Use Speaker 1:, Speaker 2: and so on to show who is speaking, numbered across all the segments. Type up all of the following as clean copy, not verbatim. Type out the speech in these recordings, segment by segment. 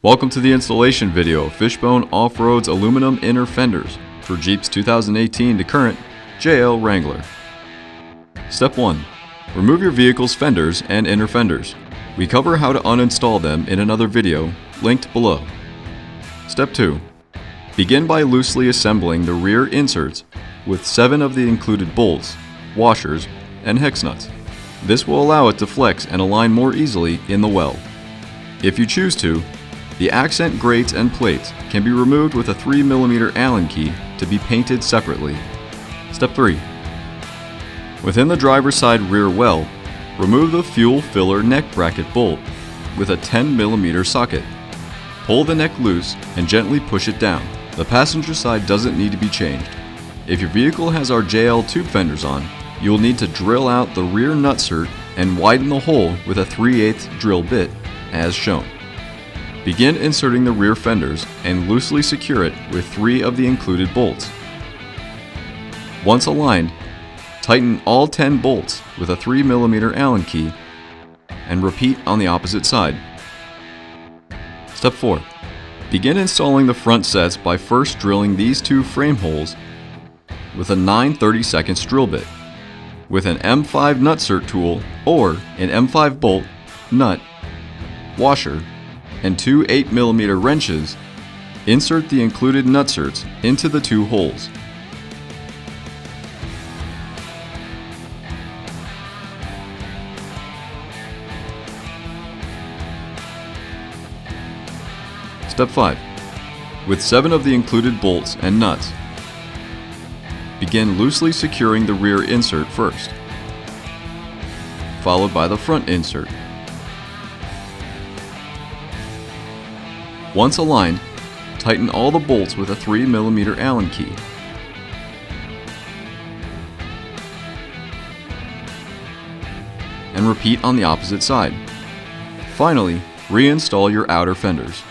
Speaker 1: Welcome to the installation video of Fishbone Off-Road's aluminum inner fenders for Jeep's 2018 to current JL Wrangler. Step 1. Remove your vehicle's fenders and inner fenders. We cover how to uninstall them in another video, linked below. Step 2. Begin by loosely assembling the rear inserts with 7 of the included bolts, washers, and hex nuts. This will allow it to flex and align more easily in the weld. If you choose to, the accent grates and plates can be removed with a 3mm Allen key to be painted separately. Step 3. Within the driver's side rear well, remove the fuel filler neck bracket bolt with a 10mm socket. Pull the neck loose and gently push it down. The passenger side doesn't need to be changed. If your vehicle has our JL tube fenders on, you will need to drill out the rear nutsert and widen the hole with a 3/8 drill bit, as shown. Begin inserting the rear fenders and loosely secure it with 3 of the included bolts. Once aligned, tighten all 10 bolts with a 3mm Allen key and repeat on the opposite side. Step 4. Begin installing the front sets by first drilling these 2 frame holes with a 9/32 drill bit. With an M5 nutsert tool or an M5 bolt, nut, washer, and 2 8mm wrenches, insert the included nutserts into the 2 holes. Step 5. With 7 of the included bolts and nuts, begin loosely securing the rear insert first, followed by the front insert. Once aligned, tighten all the bolts with a 3mm Allen key. And repeat on the opposite side. Finally, reinstall your outer fenders.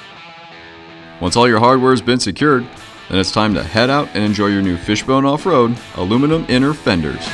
Speaker 1: Once all your hardware has been secured, then it's time to head out and enjoy your new Fishbone Off-Road aluminum inner fenders.